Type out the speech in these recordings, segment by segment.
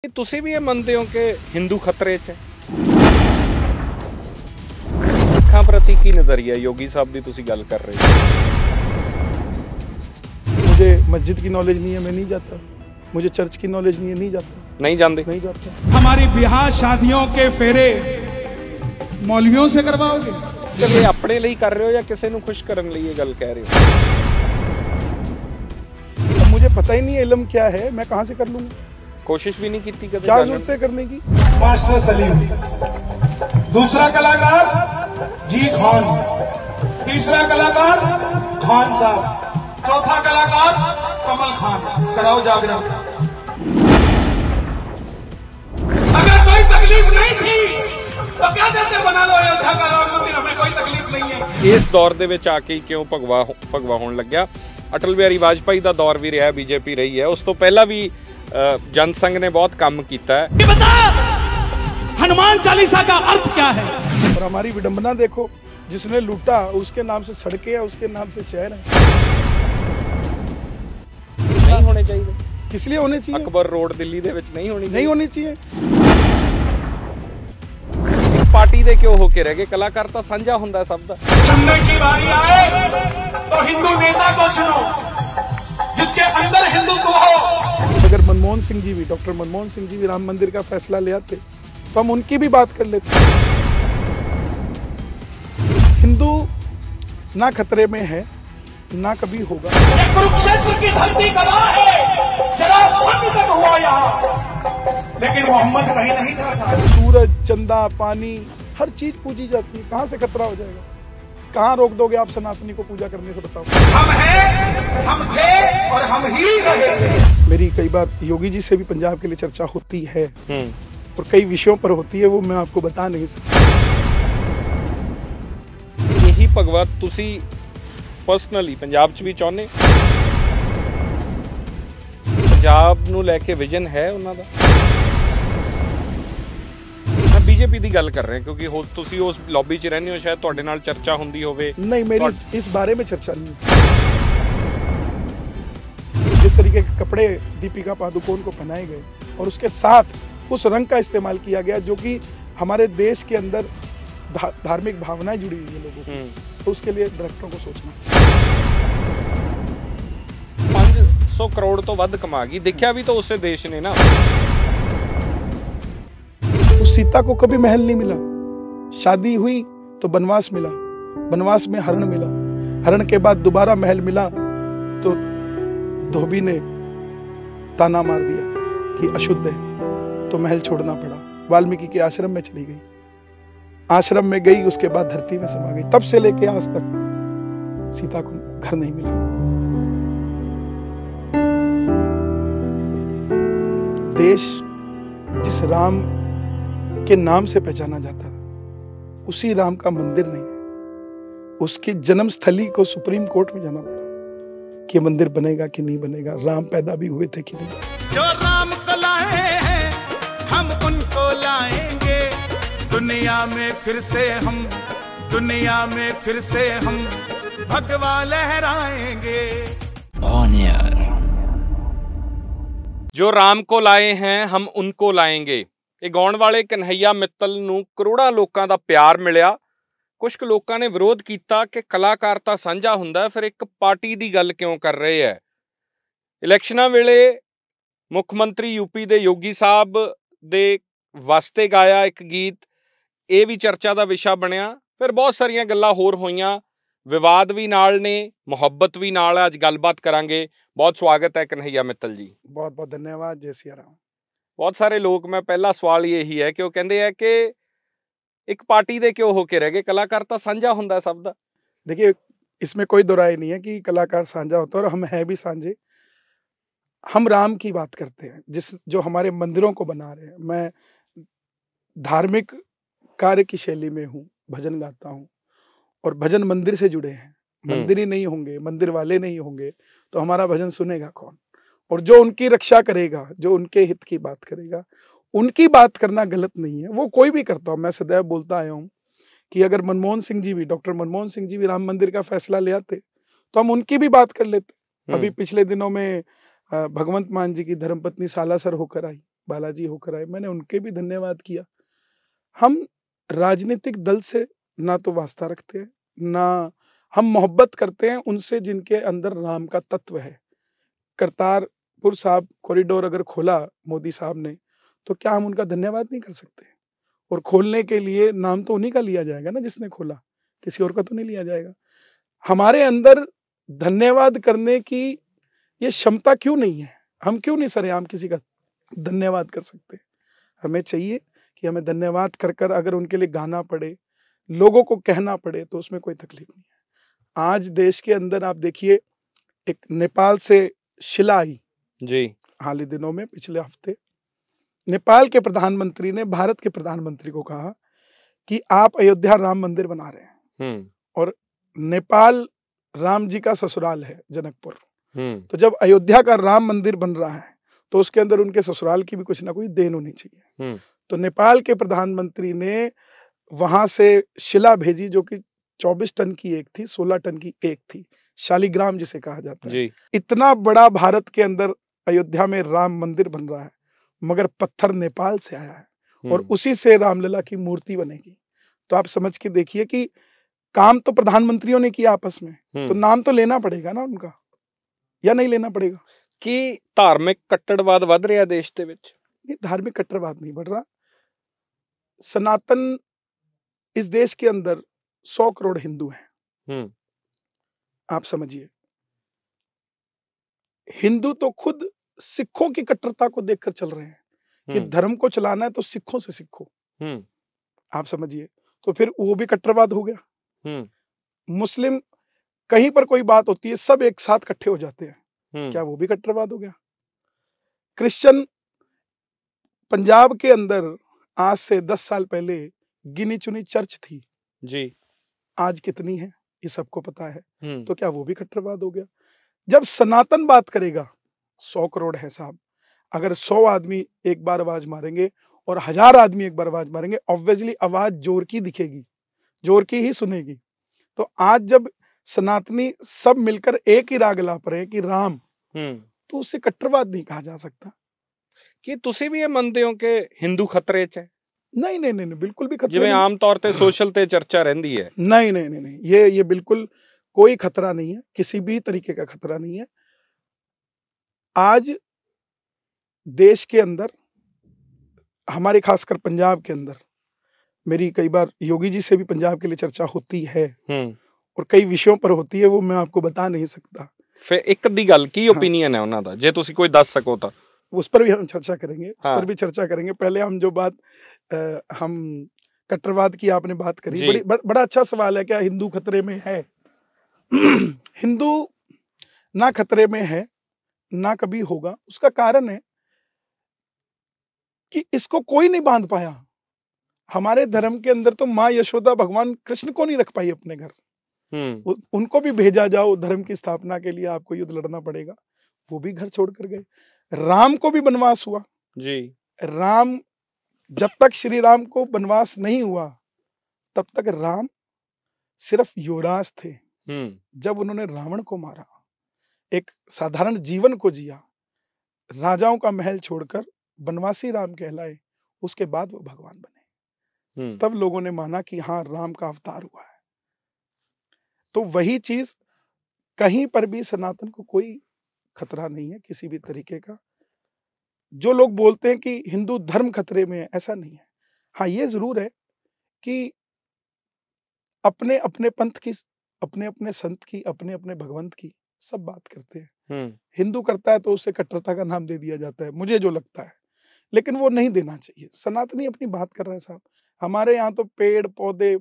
ਤੁਸੀਂ ਵੀ ਇਹ ਮੰਨਦੇ ਹੋ कि हिंदू खतरे च है? ਸਿੱਖਾਂ ਪ੍ਰਤੀ ਕੀ ਨਜ਼ਰੀਆ योगी साहब ਦੀ ਤੁਸੀਂ ਗੱਲ ਕਰ ਰਹੇ हो? मुझे मस्जिद की नॉलेज नहीं है, मैं नहीं जाता। मुझे चर्च की नॉलेज नहीं है, नहीं जाता। नहीं जानते? नहीं जाता। हमारी ब्याह शादियों के फेरे मौलवियों से करवाओगे? चलिए अपने लिए कर रहे हो या किसी को खुश करने लिए गल कह रहे हो? मुझे पता ही नहीं है इल्म क्या है, मैं कहाँ से कर लूंगा? कोशिश भी नहीं की कभी? क्या जरूरत है करने की? मास्टर सलीम, दूसरा कलाकार जी खान, तीसरा कलाकार खान साहब, चौथा कलाकार कमल खान। कराओ जागरण। अगर कोई तकलीफ नहीं थी तो क्या कहते बना लो अयोध्या का राम मंदिर, हमें कोई तकलीफ नहीं है। इस दौर ਦੇ ਵਿੱਚ ਆ ਕੇ ਕਿਉਂ ਭਗਵਾ ਹੋਣ ਲੱਗਿਆ? ਅਟਲ ਬਿਹਾਰੀ ਵਾਜਪਾਈ ਦਾ ਦੌਰ ਵੀ ਰਿਹਾ, ਬੀਜੇਪੀ ਰਹੀ ਹੈ, ਉਸ ਤੋਂ ਪਹਿਲਾਂ ਵੀ ਜਨ ਸੰਘ ने बहुत काम किया है। बता हनुमान चालीसा का अर्थ क्या है? और हमारी विडंबना देखो, जिसने लूटा उसके नाम से सड़कें है, उसके नाम से शहर है। नहीं होने चाहिए। किस लिए होने चाहिए? अकबर रोड दिल्ली दे विच नहीं होनी नहीं होनी चाहिए। पार्टी दे क्यों होके रह गए? कलाकार तो साझा हुंदा सब दा। चुनने की बारी आए तो हिंदू नेता को चुनो जिसके अंदर हिंदुत्व हो। अगर मनमोहन सिंह जी भी, डॉक्टर मनमोहन सिंह जी भी राम मंदिर का फैसला ले आते तो हम उनकी भी बात कर लेते। हिंदू ना खतरे में है, ना कभी होगा। कुरुक्षेत्र की धरती गवाह है, जरासंध तक हुआ यहाँ, लेकिन मोहम्मद कहीं नहीं था साहब। सूरज, चंदा, पानी, हर चीज पूजी जाती है, कहाँ से खतरा हो जाएगा? कहाँ रोक दोगे आप सनातनी को पूजा करने से? बताओ। हम हैं, हम थे और हम ही रहेंगे। मेरी कई बार योगी जी से भी पंजाब के लिए चर्चा होती है और कई विषयों पर होती है, वो मैं आपको बता नहीं सकता। यही भगवत तुसी पर्सनली पंजाब च भी चाਹੁੰਦੇ? पंजाब ਨੂੰ ਲੈ ਕੇ ਵਿਜ਼ਨ ਹੈ ਉਹਨਾਂ ਦਾ? मैं बीजेपी ਦੀ ਗੱਲ ਕਰ ਰਿਹਾ क्योंकि हो ਤੁਸੀਂ ਉਸ ਲੌਬੀ 'ਚ ਰਹਿੰਦੇ ਹੋ, शायद ਤੁਹਾਡੇ ਨਾਲ ਚਰਚਾ ਹੁੰਦੀ ਹੋਵੇ। नहीं, मेरी इस बारे में चर्चा नहीं है। जिस तरीके के कपड़े दीपिका पादुकोण को पहनाए गए और उसके साथ उस रंग का इस्तेमाल किया गया जो कि हमारे देश के अंदर धार्मिक भावनाएं जुड़ी हुई है लोगों की, तो उसके लिए डायरेक्टरों को सोचना चाहिए। 500 करोड़ तो ਵੱਧ कमा गई, देखा भी तो उससे देश ने ना। उस सीता को कभी महल नहीं मिला, शादी हुई तो बनवास मिला, बनवास में हरण मिला, हरण के बाद दोबारा महल मिला तो धोबी ने ताना मार दिया कि अशुद्ध है, तो महल छोड़ना पड़ा। वाल्मीकि के आश्रम में चली गई, आश्रम में गई, उसके बाद धरती में समा गई। तब से लेके आज तक सीता को घर नहीं मिला। देश जिस राम के नाम से पहचाना जाता उसी राम का मंदिर नहीं है, उसकी जन्म स्थली को सुप्रीम कोर्ट में जाना पड़ा कि मंदिर बनेगा कि नहीं बनेगा, राम पैदा भी हुए थे कि नहीं। जो राम को लाए हैं हम उनको लाएंगे, दुनिया में फिर से हम, दुनिया में फिर से हम भगवा लहराएंगे। On air. जो राम को लाए हैं हम उनको लाएंगे। ਇਹ ਗਾਉਣ ਵਾਲੇ ਕਨਹਈਆ ਮਿੱਤਲ ਨੂੰ ਕਰੋੜਾਂ ਲੋਕਾਂ ਦਾ ਪਿਆਰ ਮਿਲਿਆ। ਕੁਝ ਕੁ ਲੋਕਾਂ ਨੇ ਵਿਰੋਧ ਕੀਤਾ ਕਿ ਕਲਾਕਾਰ ਤਾਂ ਸਾਂਝਾ ਹੁੰਦਾ, ਫਿਰ ਇੱਕ ਪਾਰਟੀ ਦੀ ਗੱਲ ਕਿਉਂ ਕਰ ਰਹੇ ਹੈ? ਇਲੈਕਸ਼ਨਾਂ ਵੇਲੇ ਮੁੱਖ ਮੰਤਰੀ ਯੂਪੀ ਦੇ ਯੋਗੀ ਸਾਹਿਬ ਦੇ ਵਾਸਤੇ ਗਾਇਆ ਇੱਕ ਗੀਤ, ਇਹ ਵੀ ਚਰਚਾ ਦਾ ਵਿਸ਼ਾ ਬਣਿਆ। ਫਿਰ ਬਹੁਤ ਸਾਰੀਆਂ ਗੱਲਾਂ ਹੋਰ ਹੋਈਆਂ, ਵਿਵਾਦ ਵੀ ਨਾਲ ਨੇ, ਮੁਹੱਬਤ ਵੀ ਨਾਲ ਹੈ। ਅੱਜ ਗੱਲਬਾਤ ਕਰਾਂਗੇ। ਬਹੁਤ ਸਵਾਗਤ ਹੈ ਕਨਹਈਆ ਮਿੱਤਲ ਜੀ। बहुत बहुत धन्यवाद। जय सिया राम। बहुत सारे लोग, मैं पहला सवाल यही है कि वो कहते हैं कि एक पार्टी दे क्यों होके रह गए? कलाकार तो साझा हुंदा सब दा। देखिए, इसमें कोई दो राय नहीं है कि कलाकार साझा होता है और हम हैं भी साझे। हम राम की बात करते हैं, जो हमारे मंदिरों को बना रहे हैं। मैं धार्मिक कार्य की शैली में हूँ, भजन गाता हूँ और भजन मंदिर से जुड़े हैं। मंदिर ही नहीं होंगे, मंदिर वाले नहीं होंगे तो हमारा भजन सुनेगा कौन? और जो उनकी रक्षा करेगा, जो उनके हित की बात करेगा, उनकी बात करना गलत नहीं है, वो कोई भी करता हो। मैं सदैव बोलता आया हूँ कि अगर मनमोहन सिंह जी भी, डॉक्टर मनमोहन सिंह जी भी राम मंदिर का फैसला ले आते तो हम उनकी भी बात कर लेते। अभी पिछले दिनों में भगवंत मान जी की धर्मपत्नी सालासर होकर आई, बालाजी होकर आए, मैंने उनके भी धन्यवाद किया। हम राजनीतिक दल से ना तो वास्ता रखते हैं, ना हम मोहब्बत करते हैं उनसे जिनके अंदर राम का तत्व है। करतारपुर साहब कॉरिडोर अगर खोला मोदी साहब ने, तो क्या हम उनका धन्यवाद नहीं कर सकते? और खोलने के लिए नाम तो उन्हीं का लिया जाएगा ना जिसने खोला, किसी और का तो नहीं लिया जाएगा। हमारे अंदर धन्यवाद करने की ये क्षमता क्यों नहीं है? हम क्यों नहीं सरेआम किसी का धन्यवाद कर सकते? हमें चाहिए कि हमें धन्यवाद कर कर अगर उनके लिए गाना पड़े, लोगों को कहना पड़े, तो उसमें कोई तकलीफ नहीं है। आज देश के अंदर आप देखिए, एक नेपाल से शिला आई जी, हाल ही दिनों में, पिछले हफ्ते नेपाल के प्रधानमंत्री ने भारत के प्रधानमंत्री को कहा कि आप अयोध्या राम मंदिर बना रहे हैं, और नेपाल राम जी का ससुराल है जनकपुर। तो जब अयोध्या का राम मंदिर बन रहा है तो उसके अंदर उनके ससुराल की भी कुछ ना कुछ देन होनी चाहिए। तो नेपाल के प्रधानमंत्री ने वहां से शिला भेजी, जो कि 24 टन की एक थी, 16 टन की एक थी, शालिग्राम जिसे कहा जाता है। इतना बड़ा भारत के अंदर अयोध्या में राम मंदिर बन रहा है, मगर पत्थर नेपाल से आया है और उसी से रामलला की मूर्ति बनेगी। तो आप समझ के देखिए कि काम तो प्रधानमंत्रियों ने किया आपस में, तो नाम तो लेना पड़ेगा ना उनका, या नहीं लेना पड़ेगा? कि धार्मिक कट्टरवाद वध रहा देश ਦੇ ਵਿੱਚ? नहीं, धार्मिक कट्टरवाद नहीं बढ़ रहा। सनातन, इस देश के अंदर 100 करोड़ हिंदू हैं। आप समझिए, हिंदू तो खुद सिखों की कट्टरता को देखकर चल रहे हैं कि धर्म को चलाना है तो सिखों से सीखो। आप समझिए, तो फिर वो भी कट्टरवाद हो गया। मुस्लिम, कहीं पर कोई बात होती है सब एक साथ इकट्ठे हो जाते हैं, क्या वो भी कट्टरवाद हो गया? क्रिश्चियन, पंजाब के अंदर आज से 10 साल पहले गिनी चुनी चर्च थी जी, आज कितनी है ये सबको पता है। तो क्या वो भी कट्टरवाद हो गया? जब सनातन बात करेगा, 100 करोड़ है साहब, अगर 100 आदमी एक बार आवाज मारेंगे और 1000 आदमी एक बार आवाज मारेंगे, ऑब्वियसली आवाज जोर की दिखेगी, जोर की ही सुनेगी। तो आज जब सनातनी सब मिलकर एक ही राग लाप रहे हैं कि राम, तो उसे कट्टरवाद नहीं कहा जा सकता। कि ਤੁਸੀਂ ਵੀ ਇਹ ਮੰਨਦੇ ਹੋ ਕਿ ਹਿੰਦੂ ਖਤਰੇ 'ਚ ਹੈ? नहीं नहीं नहीं, बिल्कुल भी खतरा ਜਿਵੇਂ ਆਮ ਤੌਰ ਤੇ ਸੋਸ਼ਲ ਤੇ ਚਰਚਾ ਰਹਿੰਦੀ ਹੈ। नहीं नहीं नहीं नहीं, ये बिल्कुल कोई खतरा नहीं है, किसी भी तरीके का खतरा नहीं है। आज देश के अंदर, हमारे खासकर पंजाब के अंदर, मेरी कई बार योगी जी से भी पंजाब के लिए चर्चा होती है और कई विषयों पर होती है, वो मैं आपको बता नहीं सकता। फिर एक दी गल की ओपिनियन है उन्हां दा, जे तुसी कोई दस सको तो उस पर भी हम चर्चा करेंगे, उस पर भी चर्चा करेंगे। पहले हम जो बात, हम कट्टरवाद की आपने बात करी, बड़ा अच्छा सवाल है, क्या हिंदू खतरे में है? हिंदू ना खतरे में है, ना कभी होगा। उसका कारण है कि इसको कोई नहीं बांध पाया। हमारे धर्म के अंदर तो माँ यशोदा भगवान कृष्ण को नहीं रख पाई अपने घर, उनको भी भेजा जाओ धर्म की स्थापना के लिए, आपको युद्ध लड़ना पड़ेगा, वो भी घर छोड़ कर गए। राम को भी वनवास हुआ जी। राम, जब तक श्री राम को वनवास नहीं हुआ तब तक राम सिर्फ युवराज थे। जब उन्होंने रावण को मारा, एक साधारण जीवन को जिया, राजाओं का महल छोड़कर वनवासी राम कहलाए, उसके बाद वो भगवान बने। तब लोगों ने माना कि हाँ, राम का अवतार हुआ है। तो वही चीज, कहीं पर भी सनातन को कोई खतरा नहीं है किसी भी तरीके का। जो लोग बोलते हैं कि हिंदू धर्म खतरे में है, ऐसा नहीं है। हाँ, ये जरूर है कि अपने अपने पंथ की, अपने अपने संत की, अपने अपने भगवंत की सब बात करते हैं। हिंदू करता है तो उसे कट्टरता का नाम दे दिया जाता है, मुझे जो लगता है, लेकिन वो नहीं देना चाहिए। सनातनी अपनी बात कर रहे हैं साहब। हमारे यहाँ तो पेड़ पौधे,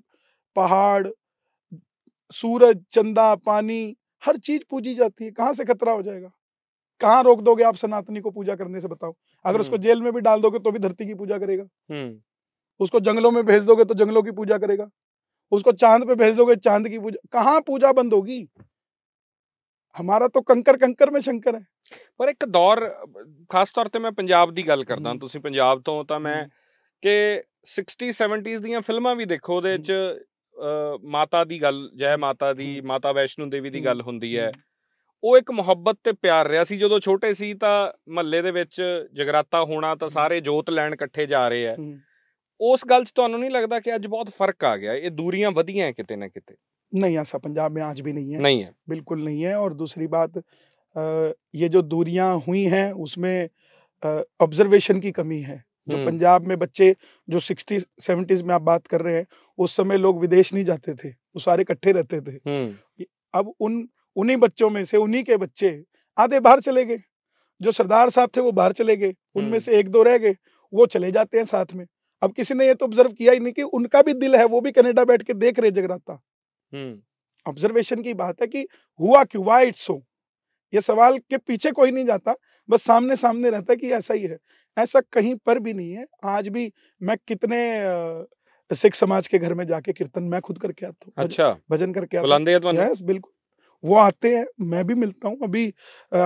पहाड़, सूरज, चंदा, पानी, हर चीज पूजी जाती है। कहाँ से खतरा हो जाएगा? कहाँ रोक दोगे आप सनातनी को पूजा करने से, बताओ? अगर उसको जेल में भी डाल दोगे तो भी धरती की पूजा करेगा। उसको जंगलों में भेज दोगे तो जंगलों की पूजा करेगा। उसको चांद पे भेज दोगे, चांद की पूजा। कहाँ पूजा बंद होगी? हमारा तो कंकर कंकर में शंकर है। पर एक दौर, खास तौर ते मैं पंजाब दी गल करदा, तुसीं पंजाब तो तां मैं कि 60-70s ਦੀਆਂ ਫਿਲਮਾਂ ਵੀ ਦੇਖੋ, ਉਹਦੇ ਵਿੱਚ ਮਾਤਾ ਦੀ ਗੱਲ, ਜੈ ਮਾਤਾ ਦੀ, ਮਾਤਾ ਵੈਸ਼ਨੂ ਦੇਵੀ ਦੀ ਗੱਲ ਹੁੰਦੀ ਹੈ। ਉਹ ਇੱਕ ਮੁਹੱਬਤ ਤੇ ਪਿਆਰ ਰਿਹਾ ਸੀ। ਜਦੋਂ ਛੋਟੇ ਸੀ ਤਾਂ ਮਹੱਲੇ ਦੇ ਵਿੱਚ ਜਗਰਾਤਾ ਹੋਣਾ ਤਾਂ ਸਾਰੇ ਜੋਤ ਲੈਣ ਇਕੱਠੇ ਜਾ ਰਹੇ ਆ। ਉਸ ਗੱਲ 'ਚ ਤੁਹਾਨੂੰ ਨਹੀਂ ਲੱਗਦਾ ਕਿ ਅੱਜ ਬਹੁਤ ਫਰਕ आ गया, ये दूरियां बढ़ी हैं किते ना किते? नहीं, ऐसा पंजाब में आज भी नहीं है, नहीं है, बिल्कुल नहीं है। और दूसरी बात, ये जो दूरियां हुई हैं उसमें ऑब्जर्वेशन की कमी है। जो पंजाब में बच्चे जो 60s-70s में आप बात कर रहे हैं, उस समय लोग विदेश नहीं जाते थे, वो सारे इकट्ठे रहते थे। अब उन्हीं बच्चों में से उन्हीं के बच्चे आधे बाहर चले गए। जो सरदार साहब थे वो बाहर चले गए, उनमें से 1-2 रह गए, वो चले जाते हैं साथ में। अब किसी ने ये तो ऑब्जर्व किया ही नहीं कि उनका भी दिल है, वो भी कनाडा बैठ के देख रहे जगराता। ऑब्जर्वेशन की बात है कि हुआ क्यों, व्हाई इट्स सो। ये सवाल के पीछे कोई नहीं जाता, बस सामने सामने रहता है कि ऐसा ही है। ऐसा कहीं पर भी नहीं है। आज भी मैं कितने सिख समाज के घर में जाके कीर्तन मैं खुद करके आता हूँ। अच्छा, भजन करके आता बुलाते हैं तो नहीं? यस, बिल्कुल, वो आते हैं, मैं भी मिलता हूँ। अभी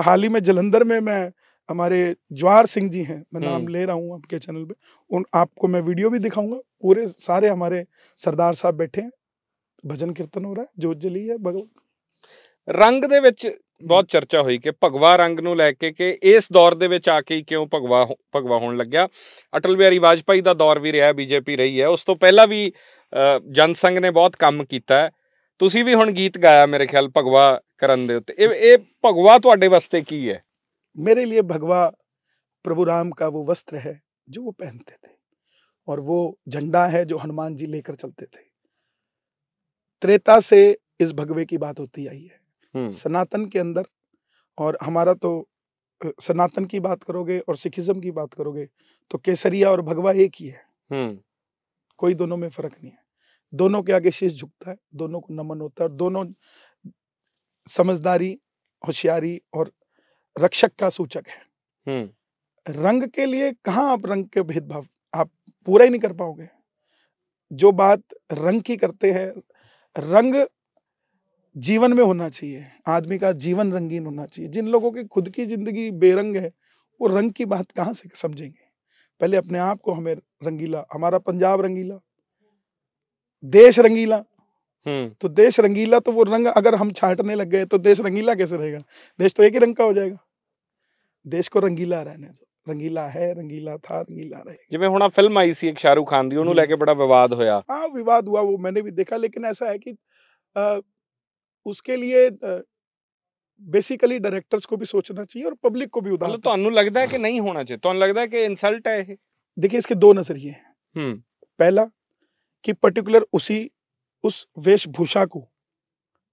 हाल ही में जलंधर में मैं, हमारे जवाहर सिंह जी हैं, मैं नाम ले रहा हूँ आपके चैनल पे, उन आपको मैं वीडियो भी दिखाऊंगा। पूरे सारे हमारे सरदार साहब बैठे हैं, भजन कीर्तन हो रहा है, जोत जली है। भगवान रंग ਦੇ ਵਿੱਚ ਬਹੁਤ ਚਰਚਾ ਹੋਈ ਕਿ ਭਗਵਾ ਰੰਗ ਨੂੰ ਲੈ ਕੇ ਕਿ ਇਸ ਦੌਰ ਦੇ ਵਿੱਚ ਆ ਕੇ ਕਿਉਂ ਭਗਵਾ ਹੋਣ ਲੱਗਿਆ। ਅਟਲ ਬਿਹਾਰੀ ਵਾਜਪਾਈ ਦਾ ਦੌਰ ਵੀ ਰਿਹਾ, ਬੀਜੇਪੀ ਰਹੀ ਹੈ, ਉਸ ਤੋਂ ਪਹਿਲਾਂ ਵੀ ਜਨਸੰਘ ਨੇ ਬਹੁਤ ਕੰਮ ਕੀਤਾ ਹੈ। ਤੁਸੀਂ ਵੀ ਹੁਣ ਗੀਤ ਗਾਇਆ ਮੇਰੇ ਖਿਆਲ ਭਗਵਾ ਕਰਨ ਦੇ ਉੱਤੇ। ਇਹ ਭਗਵਾ ਤੁਹਾਡੇ ਵਾਸਤੇ ਕੀ ਹੈ? मेरे लिए भगवा प्रभु राम का वो वस्त्र है जो वो पहनते थे, और वो झंडा है जो हनुमान जी लेकर चलते थे। त्रेता से इस भगवे की बात होती आई है। सनातन के अंदर, और हमारा तो सनातन की बात करोगे और सिखिज्म की बात करोगे तो केसरिया और भगवा एक ही है। कोई दोनों में फर्क नहीं है। दोनों के आगे शीश झुकता है, दोनों को नमन होता है, और दोनों समझदारी, होशियारी और रक्षक का सूचक है। रंग के लिए कहाँ आप रंग के भेदभाव आप पूरा ही नहीं कर पाओगे। जो बात रंग की करते हैं, रंग जीवन में होना चाहिए, आदमी का जीवन रंगीन होना चाहिए। जिन लोगों की खुद की जिंदगी बेरंग है, वो रंग की बात कहाँ से समझेंगे। पहले अपने आप को हमें रंगीला, हमारा पंजाब रंगीला, देश रंगीला, तो देश रंगीला, तो वो रंग अगर हम छांटने लग गए तो देश रंगीला कैसे रहेगा? देश तो एक ही रंग का हो जाएगा। देश को रंगीला रहने दो, रंगीला है, रंगीला था, रंगीला रहेगा। ਜਿਵੇਂ ਹੁਣ ਫਿਲਮ ਆਈ ਸੀ ਇੱਕ ਸ਼ਾਹਰੁਖ ਖਾਨ ਦੀ, ਉਹਨੂੰ ਲੈ ਕੇ ਬੜਾ ਵਿਵਾਦ ਹੋਇਆ। हाँ, विवाद हुआ, वो मैंने भी देखा, लेकिन ऐसा है कि उसके लिए बेसिकली डायरेक्टर्स को भी सोचना चाहिए और पब्लिक को भी उदार। मतलब ਤੁਹਾਨੂੰ ਲੱਗਦਾ ਹੈ ਕਿ ਨਹੀਂ ਹੋਣਾ ਚਾਹੀਦਾ? ਤੁਹਾਨੂੰ ਲੱਗਦਾ ਹੈ कि इंसल्ट है ये? देखिए, इसके 2 नजरिए हैं। पहला कि पर्टिकुलर उस वेशभूषा को,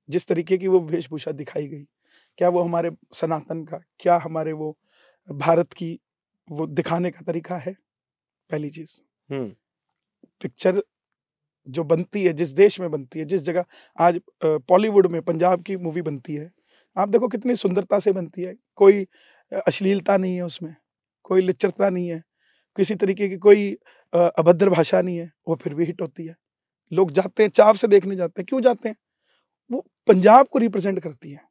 जिस तरीके की वो वेशभूषा दिखाई गई, क्या वो हमारे सनातन का, क्या हमारे वो भारत की वो दिखाने का तरीका है? पहली चीज। पिक्चर जो बनती है, जिस देश में बनती है, जिस जगह आज बॉलीवुड में पंजाब की मूवी बनती है, आप देखो कितनी सुंदरता से बनती है। कोई अश्लीलता नहीं है उसमें, कोई लिच्चरता नहीं है, किसी तरीके की कोई अभद्र भाषा नहीं है, वो फिर भी हिट होती है। लोग जाते हैं, चाव से देखने जाते हैं। क्यों जाते हैं? वो पंजाब को रिप्रेजेंट करती है।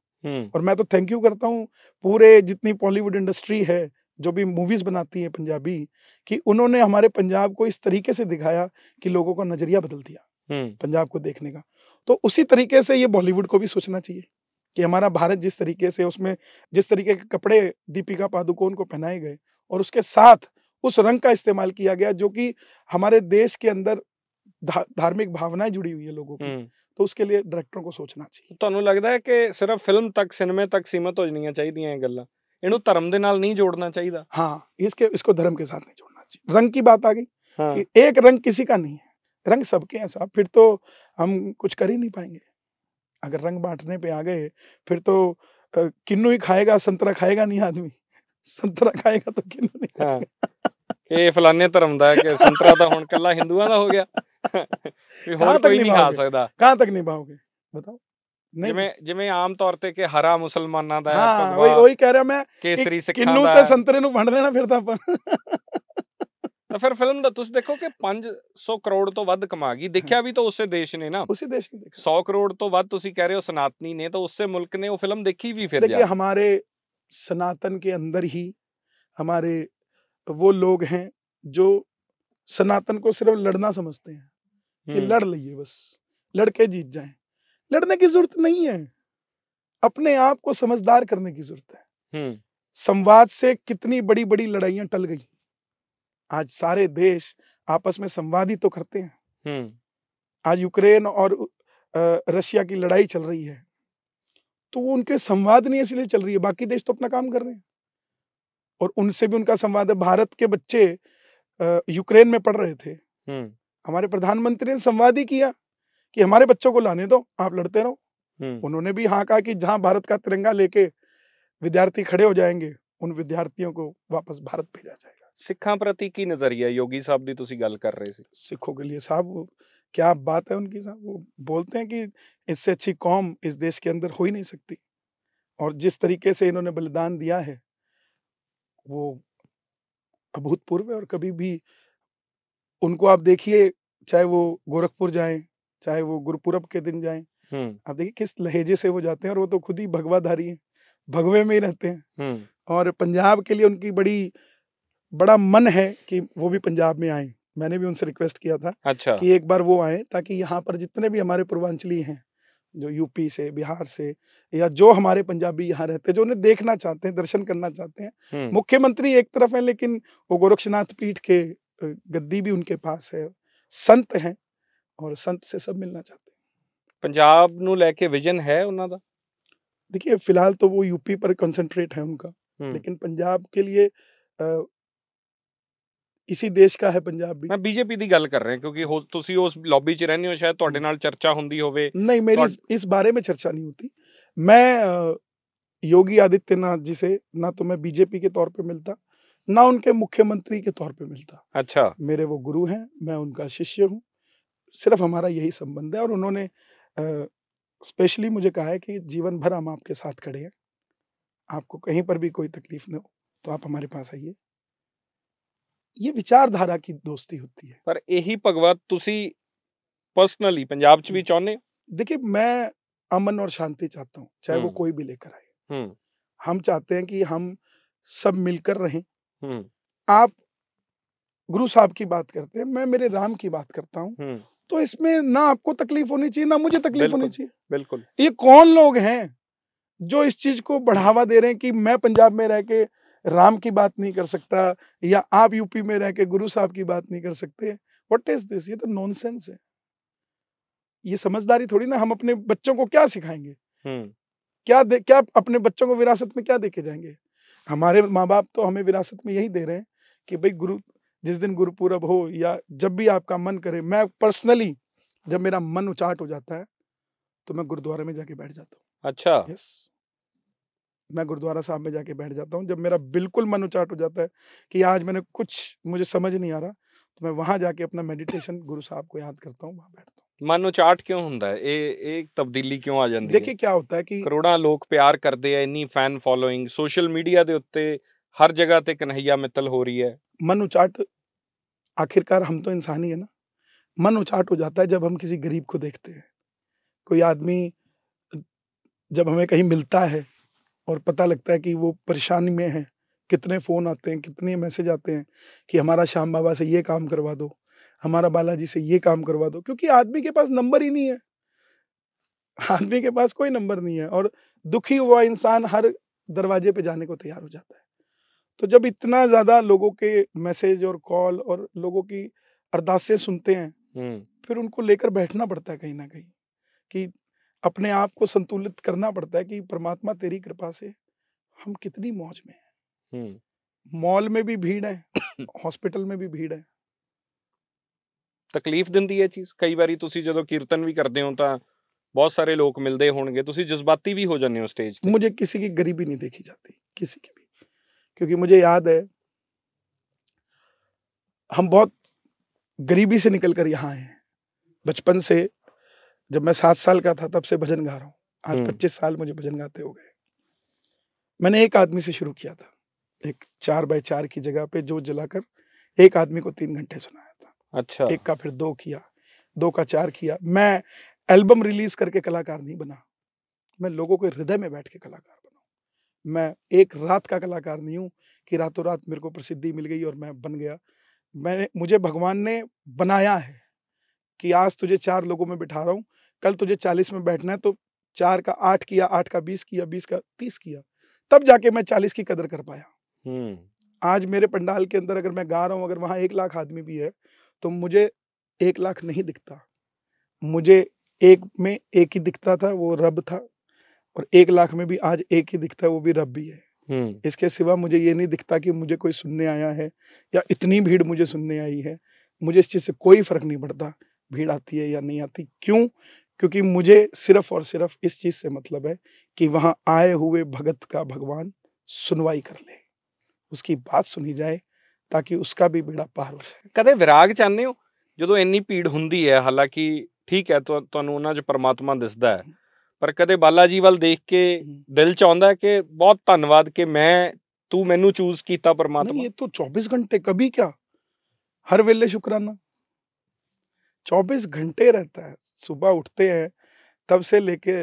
और मैं तो थैंक यू करता हूँ पूरे जितनी बॉलीवुड इंडस्ट्री है, जो भी मूवीज बनाती है पंजाबी, कि उन्होंने हमारे पंजाब को इस तरीके से दिखाया कि लोगों का नजरिया बदल दिया पंजाब को देखने का। तो उसी तरीके से ये बॉलीवुड को भी सोचना चाहिए कि हमारा भारत जिस तरीके से, उसमें जिस तरीके के कपड़े दीपिका पादुकोण को पहनाए गए और उसके साथ उस रंग का इस्तेमाल किया गया, जो कि हमारे देश के अंदर धार्मिक भावनाएं जुड़ी हुई है लोगों की, तो उसके लिए डायरेक्टरों को सोचना चाहिए। ਤੁਹਾਨੂੰ ਲੱਗਦਾ ਹੈ ਕਿ ਸਿਰਫ ਫਿਲਮ ਤੱਕ, ਸਿਨੇਮੇ ਤੱਕ सीमित हो जानियां चाहिए ਇਹ ਗੱਲਾਂ? ਇਹਨੂੰ ਧਰਮ ਦੇ ਨਾਲ नहीं जोड़ना चाहिए? हाँ, इसको धर्म के साथ नहीं जोड़ना चाहिए। रंग की बात आ गई कि एक रंग किसी का नहीं है, रंग सबके हैं साहब। फिर तो हम कुछ कर ही नहीं पाएंगे। अगर रंग बांटने पे आ गए, फिर तो किन्नू ही खाएगा, संतरा खाएगा नहीं आदमी। संतरा खाएगा तो किन्नू नहीं खाएगा। ਇਹ ਫਲਾਣੇ ਧਰਮ ਦਾ ਹੈ ਕਿ ਸੰਤਰਾ ਤਾਂ ਹੁਣ ਕੱਲਾ ਹਿੰਦੂਆਂ ਦਾ ਹੋ ਗਿਆ, ਵੀ ਹੋਰ ਕੋਈ ਨਹੀਂ ਖਾ ਸਕਦਾ। कहाँ तक निभाओगे बताओ? ਜਿਵੇਂ ਆਮ ਤੌਰ ਤੇ ਕਿ ਹਰਾ ਮੁਸਲਮਾਨਾਂ ਦਾ ਹੈ, ਭਗਵਾ ਉਹੀ ਕਹਿ ਰਿਹਾ ਮੈਂ, ਕੇਸਰੀ ਸਿੱਖਾਂ ਕਿੰਨੂ ਦਾ, ਤੇ ਸੰਤਰੇ ਨੂੰ ਵੰਡ ਦੇਣਾ ਫਿਰ ਤਾਂ ਆਪਾਂ। ਤਾਂ ਫਿਰ ਫਿਲਮ ਦਾ ਤੁਸੀਂ ਦੇਖੋ ਕਿ 500 ਕਰੋੜ ਤੋਂ ਵੱਧ ਕਮਾ ਗਈ। ਦੇਖਿਆ ਵੀ ਤਾਂ ਉਸੇ ਦੇਸ਼ ਨੇ ਨਾ, उसी देश ने देखा। 100 ਕਰੋੜ ਤੋਂ ਵੱਧ ਤੁਸੀਂ ਕਹਿ ਰਹੇ ਹੋ सनातनी ने, तो उससे मुल्क ने वो फिल्म देखी भी फिर। देखिए, हमारे सनातन के अंदर ही हमारे वो लोग हैं जो सनातन को सिर्फ लड़ना समझते हैं कि लड़ लिए, बस लड़के जीत जाएं। लड़ने की जरूरत नहीं है। अपने आप को समझदार करने की जरूरत है। संवाद से कितनी बड़ी बड़ी लड़ाइयां टल गई। आज सारे देश आपस में संवाद ही तो करते हैं। आज यूक्रेन और रशिया की लड़ाई चल रही है तो वो उनके संवाद नहीं इसलिए चल रही है, बाकी देश तो अपना काम कर रहे हैं और उनसे भी उनका संवाद है। भारत के बच्चे यूक्रेन में पढ़ रहे थे, हमारे प्रधानमंत्री ने संवाद ही किया कि हमारे बच्चों को लाने दो, आप लड़ते रहो। उन्होंने भी हाँ कहा कि जहां भारत का तिरंगा लेके विद्यार्थी खड़े हो जाएंगे उन विद्यार्थियों को वापस भारत भेजा जाएगा। सिखा प्रति की नजरिया योगी साहब दी तुसी गल कर रहे थे। सिखों के लिए साहब क्या बात है उनकी साहब, वो बोलते हैं कि इससे अच्छी कौम इस देश के अंदर हो ही नहीं सकती और जिस तरीके से इन्होंने बलिदान दिया है वो अभूतपूर्व है। और कभी भी उनको आप देखिए, चाहे वो गोरखपुर जाएं, चाहे वो गुरुपुरब के दिन जाएं, आप देखिए किस लहजे से वो जाते हैं और वो तो खुद ही भगवाधारी हैं, भगवे में ही रहते हैं। और पंजाब के लिए उनकी बड़ा मन है कि वो भी पंजाब में आए। मैंने भी उनसे रिक्वेस्ट किया था कि एक बार वो आए ताकि यहाँ पर जितने भी हमारे पूर्वांचली हैं जो यूपी से, बिहार से या जो हमारे पंजाबी यहाँ रहते हैं, जो उन्हें देखना चाहते हैं, दर्शन करना चाहते हैं। मुख्यमंत्री एक तरफ है लेकिन वो गोरक्षनाथ पीठ के गद्दी भी उनके पास है, संत हैं और संत से सब मिलना चाहते हैं। पंजाब नू लेके विजन है उन्हां दा? देखिए फिलहाल तो वो यूपी पर कंसंट्रेट है उनका, लेकिन पंजाब के लिए इसी देश का है पंजाब भी। मैं बीजेपी दी गल कर रहे हैं क्योंकि तुसी उस लॉबी च रहने हो, शायद तुहाडे नाल चर्चा हुंदी होवे। नहीं, मेरी इस बारे में चर्चा नहीं होती। मैं योगी आदित्यनाथ जी से ना तो मैं बीजेपी के तौर पे मिलता, ना उनके मुख्यमंत्री के तौर पे मिलता। अच्छा, मेरे वो गुरु हैं, मैं उनका शिष्य हूँ, सिर्फ हमारा यही संबंध है। और उन्होंने स्पेशली मुझे कहा है कि जीवन भर हम आपके साथ खड़े हैं, आपको कहीं पर भी कोई तकलीफ न हो तो आप हमारे पास आइए। ये विचारधारा की दोस्ती होती है। पर यही भगवत तुसी पर्सनली पंजाब च भी चाहते हो? देखिए मैं अमन और शांति चाहता हूँ, चाहे वो कोई भी लेकर आए। हम चाहते हैं कि हम सब मिलकर रहें। आप गुरु साहब की बात करते हैं, मैं मेरे राम की बात करता हूँ, तो इसमें ना आपको तकलीफ होनी चाहिए ना मुझे तकलीफ होनी चाहिए। बिल्कुल। ये कौन लोग हैं जो इस चीज को बढ़ावा दे रहे हैं कि मैं पंजाब में रह के राम की बात नहीं कर सकता या आप यूपी में रह के गुरु साहब की बात नहीं कर सकते? What is this? ये तो नॉनसेंस है। ये समझदारी थोड़ी ना। हम अपने बच्चों को क्या सिखाएंगे? क्या अपने बच्चों को विरासत में क्या देके जाएंगे? हमारे माँ बाप तो हमें विरासत में यही दे रहे हैं कि भाई जिस दिन गुरुपुरब हो या जब भी आपका मन करे, मैं पर्सनली जब मेरा मन उचाट हो जाता है तो मैं गुरुद्वारे में जाके बैठ जाता हूँ। अच्छा। यस, मैं गुरुद्वारा साहब में जाके बैठ जाता हूँ। जब मेरा बिल्कुल मन उचाट हो जाता है कि आज मुझे समझ नहीं आ रहा, तो मैं वहां जाके अपना मेडिटेशन गुरु साहब को याद करता हूँ, वहां बैठता हूँ। मन उचाट क्यों हुंदा है? एक तब्दीली क्यों आ जाती है? देखिए क्या होता है कि करोड़ां लोग प्यार करते हैं, इन्नी फैन फॉलोइंग सोशल मीडिया दे उत्ते हर जगह ते कन्हैया मित्तल हो रही है। मन उचाट, आखिरकार हम तो इंसान ही है ना। मन उचाट हो जाता है जब हम किसी गरीब को देखते हैं। कोई आदमी जब हमें कहीं मिलता है और पता लगता है कि वो परेशानी में है, कितने फोन आते हैं, कितने मैसेज आते हैं कि हमारा श्याम बाबा से ये काम करवा दो, हमारा बालाजी से ये काम करवा दो, क्योंकि आदमी के पास नंबर ही नहीं है। आदमी के पास कोई नंबर नहीं है और दुखी हुआ इंसान हर दरवाजे पे जाने को तैयार हो जाता है। तो जब इतना ज्यादा लोगों के मैसेज और कॉल और लोगों की अरदासें सुनते हैं, फिर उनको लेकर बैठना पड़ता है कहीं ना कहीं कि अपने आप को संतुलित करना पड़ता है कि परमात्मा तेरी कृपा से हम कितनी मौज में हैं। मॉल में भी भीड़ है, हॉस्पिटल में भी भीड़ है। तकलीफ दिंदी है चीज। कई बारी तुसी जदों कीर्तन भी करते हो तां बहुत सारे लोग मिलते होंगे, तुसी जज्बाती भी हो जाते हो स्टेज पे। मुझे किसी की गरीबी नहीं देखी जाती, किसी की भी, क्योंकि मुझे याद है हम बहुत गरीबी से निकल कर यहाँ आए हैं। बचपन से जब मैं 7 साल का था तब से भजन गा रहा हूँ। आज 25 साल मुझे भजन गाते हो गए। मैंने एक आदमी से शुरू किया था, एक 4x4 की जगह पे जोत जलाकर एक आदमी को 3 घंटे सुनाया था। अच्छा। एक का फिर 2 किया, 2 का 4 किया। मैं एल्बम रिलीज करके कलाकार नहीं बना, मैं लोगों के हृदय में बैठ के कलाकार बना। मैं एक रात का कलाकार नहीं हूँ कि रातों रात मेरे को प्रसिद्धि मिल गई और मैं बन गया। मुझे भगवान ने बनाया है कि आज तुझे 4 लोगों में बिठा रहा हूँ, कल तुझे 40 में बैठना है तो 4 का 8 किया, 8 का 20 किया, 20 का 30 किया, तब जाके मैं 40 की कदर कर पाया। आज मेरे पंडाल के अंदर अगर मैं गा रहा हूँ, अगर वहाँ 1 लाख आदमी भी है, तो मुझे 1 लाख नहीं दिखता। मुझे एक में एक ही दिखता था, वो रब था, और 1 लाख में भी आज एक ही दिखता है, वो भी रब भी है। इसके सिवा मुझे ये नहीं दिखता कि मुझे कोई सुनने आया है या इतनी भीड़ मुझे सुनने आई है। मुझे इस चीज़ से कोई फ़र्क नहीं पड़ता, भीड़ आती है या नहीं आती। क्यों? क्योंकि मुझे सिर्फ़ और सिर्फ़ इस चीज़ से मतलब है कि वहाँ आए हुए भगत का भगवान सुनवाई कर ले, उसकी बात सुनी जाए, ताकि उसका भी बेड़ा पार हो जाए। कदे विराग चाहते हो ਜਦੋਂ ਇੰਨੀ ਭੀੜ ਹੁੰਦੀ ਹੈ? ਹਾਲਾਂਕਿ ਠੀਕ ਹੈ, ਤੁਹਾਨੂੰ ਉਹਨਾਂ 'ਚ ਪਰਮਾਤਮਾ ਦਿਸਦਾ ਹੈ, ਪਰ ਕਦੇ ਬਾਲਾ ਜੀ ਵੱਲ ਦੇਖ ਕੇ ਦਿਲ 'ਚ ਆਉਂਦਾ ਕਿ ਬਹੁਤ ਧੰਨਵਾਦ ਕਿ ਤੂੰ ਮੈਨੂੰ ਚੂਜ਼ ਕੀਤਾ परमात्मा? ये तो 24 घंटे, कभी क्या, हर वेले शुक्राना, 24 घंटे रहता है। सुबह उठते हैं तब से लेके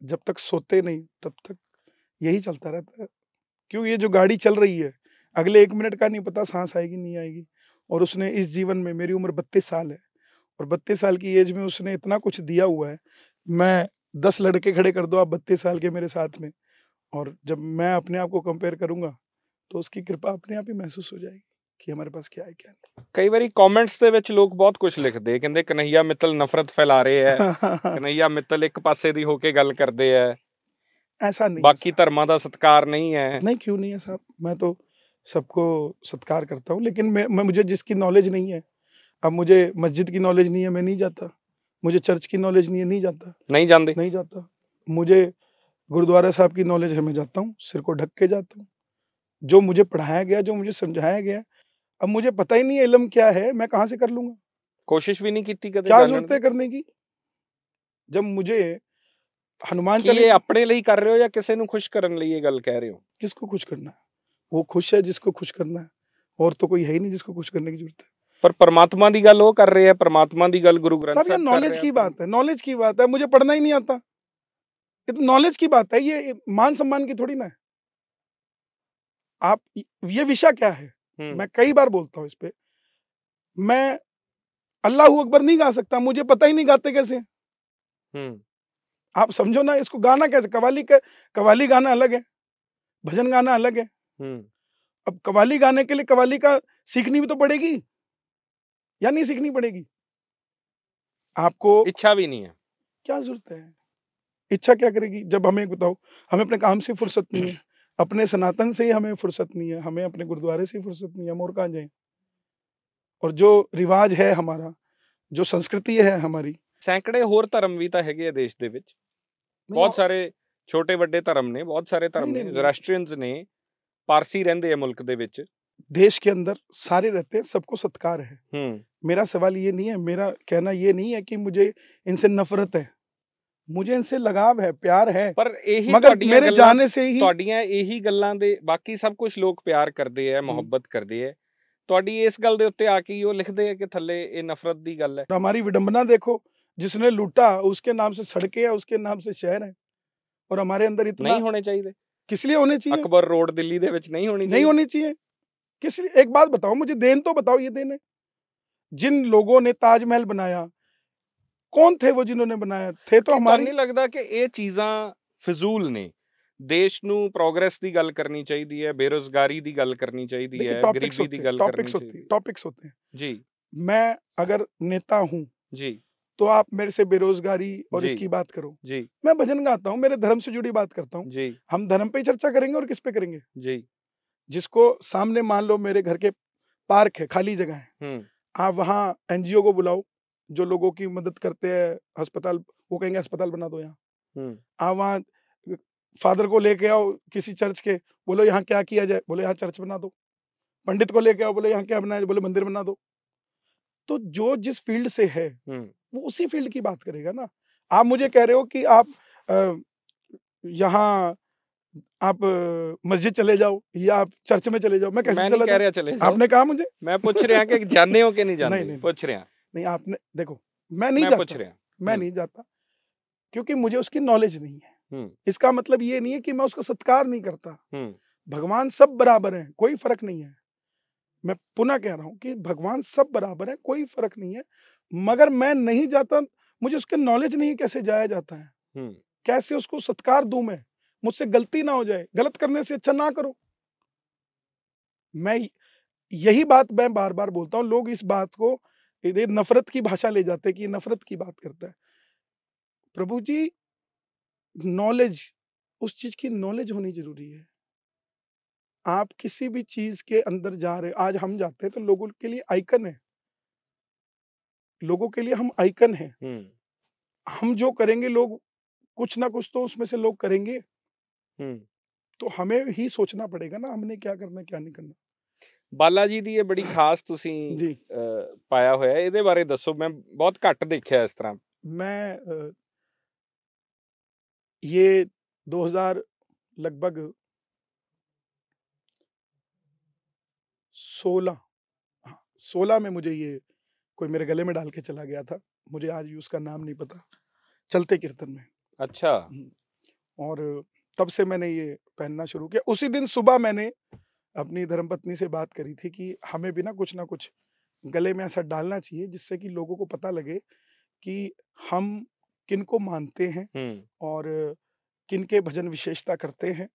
जब तक सोते नहीं तब तक यही चलता रहता है। क्यों? ये जो गाड़ी चल रही है, अगले 1 मिनट का नहीं पता सांस आएगी नहीं आएगी। और उसने इस जीवन में, मेरी उम्र 32 साल है, और 32 साल की एज में उसने इतना कुछ दिया हुआ है। मैं 10 लड़के खड़े कर दो आप 32 साल के मेरे साथ में, और जब मैं अपने आप को कंपेयर करूंगा तो उसकी कृपा अपने आप ही महसूस हो जाएगी कि हमारे पास क्या है क्या नहीं। ਕਈ ਵਾਰੀ ਕਮੈਂਟਸ ਦੇ ਵਿੱਚ ਲੋਕ ਬਹੁਤ ਕੁਝ ਲਿਖਦੇ, ਕਹਿੰਦੇ ਕਨਈਆ ਮਿੱਤਲ ਨਫ਼ਰਤ ਫੈਲਾ ਰਹੇ ਹੈ, ਕਨਈਆ ਮਿੱਤਲ ਇੱਕ ਪਾਸੇ ਦੀ ਹੋ ਕੇ ਗੱਲ ਕਰਦੇ ਹੈ, ऐसा नहीं, बाकी धर्मां दा सत्कार नहीं है। नहीं, क्यों नहीं है साहब, मैं तो सबको सत्कार करता हूँ, लेकिन मैं मुझे जिसकी नॉलेज नहीं है, अब मुझे मस्जिद की नॉलेज नहीं है, मैं नहीं जाता। मुझे चर्च की नॉलेज नहीं है, नहीं जाता। नहीं जाता। मुझे गुरुद्वारा साहब की नॉलेज है, मैं जाता हूँ, सिर को ढक के जाता हूँ। जो मुझे पढ़ाया गया, जो मुझे समझाया गया, अब मुझे पता ही नहीं है इल्म क्या है, मैं कहाँ से कर लूंगा? कोशिश भी नहीं की कदे? क्या जरूरत है करने की? जब मुझे हनुमान चालीसा, अपने लिए कर रहे हो या किसी ਨੂੰ खुश करने लिए ये गल कह रहे हो? किसको खुश करना है? वो खुश है जिसको खुश करना है, और तो कोई है ही नहीं जिसको खुश करने की जरूरत है। पर परमात्मा दी गल वो कर रहे हैं, परमात्मा दी गल गुरु ग्रंथ साहब, ये नॉलेज की बात है, नॉलेज की बात है। मुझे पढ़ना ही नहीं आता, ये तो नॉलेज की बात है, ये मान सम्मान की थोड़ी ना है। आप, ये विषय क्या है? मैं कई बार बोलता हूँ इस पे, मैं अल्लाह अकबर नहीं गा सकता, मुझे पता ही नहीं गाते कैसे। आप समझो ना, इसको गाना कैसे? कव्वाली गाना अलग है, भजन गाना अलग है। अब कव्वाली गाने के लिए कव्वाली का सीखनी भी तो पड़ेगी, या नहीं सीखनी पड़ेगी? आपको इच्छा भी नहीं है, क्या जरूरत है? इच्छा क्या करेगी? जब हमें बताओ, हमें अपने काम से फुर्सत नहीं है, अपने सनातन से ही हमें फुर्सत नहीं है, हमें अपने गुरुद्वारे से ही फुर्सत नहीं है, हम और कहाँ जाएं? और जो रिवाज है हमारा, जो संस्कृति है हमारी, सैकड़े होर धर्म भी तो है देश दे विच, बहुत सारे छोटे वड्डे धर्म ने, बहुत सारे धर्म ने, ज़ोरास्ट्रियंस ने, पारसी रहंदे हैं मुल्क दे विच। देश के अंदर सारे रहते हैं, सबको सत्कार है। मेरा सवाल ये नहीं है, मेरा कहना ये नहीं है कि मुझे इनसे नफरत है, मुझे इनसे लगाव है, प्यार है, पर यही मगर मेरे जाने से ही ਤੁਹਾਡੀਆਂ ਇਹੀ ਗੱਲਾਂ ਦੇ ਬਾਕੀ ਸਭ ਕੁਝ ਲੋਕ ਪਿਆਰ ਕਰਦੇ ਆ, ਮੁਹੱਬਤ ਕਰਦੇ ਆ, ਤੁਹਾਡੀ ਇਸ ਗੱਲ ਦੇ ਉੱਤੇ ਆ ਕੇ ਉਹ लिखते हैं कि थल्ले ये नफरत दी गल है। हमारी विडंबना देखो, जिसने लूटा उसके नाम से सड़कें हैं, उसके नाम से शहर है, और हमारे अंदर इतना नहीं होने चाहिए। किस लिए होने चाहिए? अकबर रोड दिल्ली दे विच नहीं होनी चाहिए। किस लिए? एक बात बताओ मुझे, देन तो बताओ, ये देन है? जिन लोगों ने ताजमहल बनाया, कौन थे वो जिन्होंने बनाया? थे तो हमारे। नहीं लगता कि ये चीज़ां फिजूल ने? देश नू प्रोग्रेस दी गल करनी चाहिए है, बेरोजगारी दी गल करनी चाहिए है, गरीबी दी गल करनी चाहिए। टॉपिक्स होते हैं जी। मैं अगर नेता हूँ जी, तो आप मेरे से बेरोजगारी और इसकी बात करो जी। मैं भजन गाता हूँ, मेरे धर्म से जुड़ी बात करता हूँ जी। हम धर्म पे ही चर्चा करेंगे और किस पे करेंगे? जी। जिसको सामने मान लो मेरे घर के पार्क है, खाली जगह है, आप वहाँ एनजीओ को बुलाओ जो लोगों की मदद करते हैं, अस्पताल, वो कहेंगे अस्पताल बना दो यहाँ। आप वहाँ फादर को लेके आओ किसी चर्च के, बोलो यहाँ क्या किया जाए, बोले यहाँ चर्च बना दो। पंडित को लेके आओ, बोले यहाँ क्या बनाया, बोले मंदिर बना दो। तो जो जिस फील्ड से है वो उसी फील्ड की बात करेगा ना। आप मुझे कह रहे हो कि आप यहाँ आप मस्जिद चले जाओ या आप चर्च में चले जाओ, मैं कैसे चला कह रहा चले जाओ? आपने कहा मुझे, मैं पूछ रहा कि जाने हो कि नहीं जाने? नहीं, पूछ रहा नहीं, आपने देखो, मैं नहीं जाता, पूछ रहा, मैं नहीं जाता क्योंकि मुझे उसकी नॉलेज नहीं है। इसका मतलब ये नहीं है कि मैं उसका सत्कार नहीं करता। भगवान सब बराबर हैं, कोई फर्क नहीं है। मैं पुनः कह रहा हूं कि भगवान सब बराबर है, कोई फर्क नहीं है, मगर मैं नहीं जाता, मुझे उसके नॉलेज नहीं है कैसे जाया जाता है। कैसे उसको सत्कार दूं मैं? मुझसे गलती ना हो जाए, गलत करने से अच्छा ना करो। मैं यही बात मैं बार-बार बोलता हूँ, लोग इस बात को ये नफ़रत की भाषा ले जाते हैं कि ये नफ़रत की बात करता है। प्रभु जी, नॉलेज, उस चीज़ की नॉलेज होनी ज़रूरी है। आप किसी भी चीज़ के अंदर जा रहे, आज हम जाते हैं तो लोगों के लिए आइकन है। लोगों के लिए हम आइकन हैं। हम जो करेंगे लोग कुछ ना कुछ तो उसमें से लोग करेंगे। तो हमें ही सोचना पड़ेगा ना हमने क्या करना है, क्या नहीं करना। ਬਾਲਾ ਜੀ ਦੀ ਇਹ ਬੜੀ ਖਾਸ ਤੁਸੀਂ जी, ਪਾਇਆ ਹੋਇਆ ਹੈ, ਇਹਦੇ ਬਾਰੇ ਦੱਸੋ। ਮੈਂ ਬਹੁਤ ਘੱਟ ਦੇਖਿਆ ਇਸ ਤਰ੍ਹਾਂ। मैं ये 2000 लगभग 16 हाँ, 16 में मुझे ये कोई मेरे गले में डाल के चला गया था। मुझे आज भी उसका नाम नहीं पता। चलते कीर्तन में। अच्छा। और तब से मैंने ये पहनना शुरू किया। उसी दिन सुबह मैंने अपनी धर्मपत्नी से बात करी थी कि हमें भी ना कुछ गले में ऐसा डालना चाहिए जिससे कि लोगों को पता लगे कि हम किनको मानते हैं और किनके भजन विशेषता करते हैं,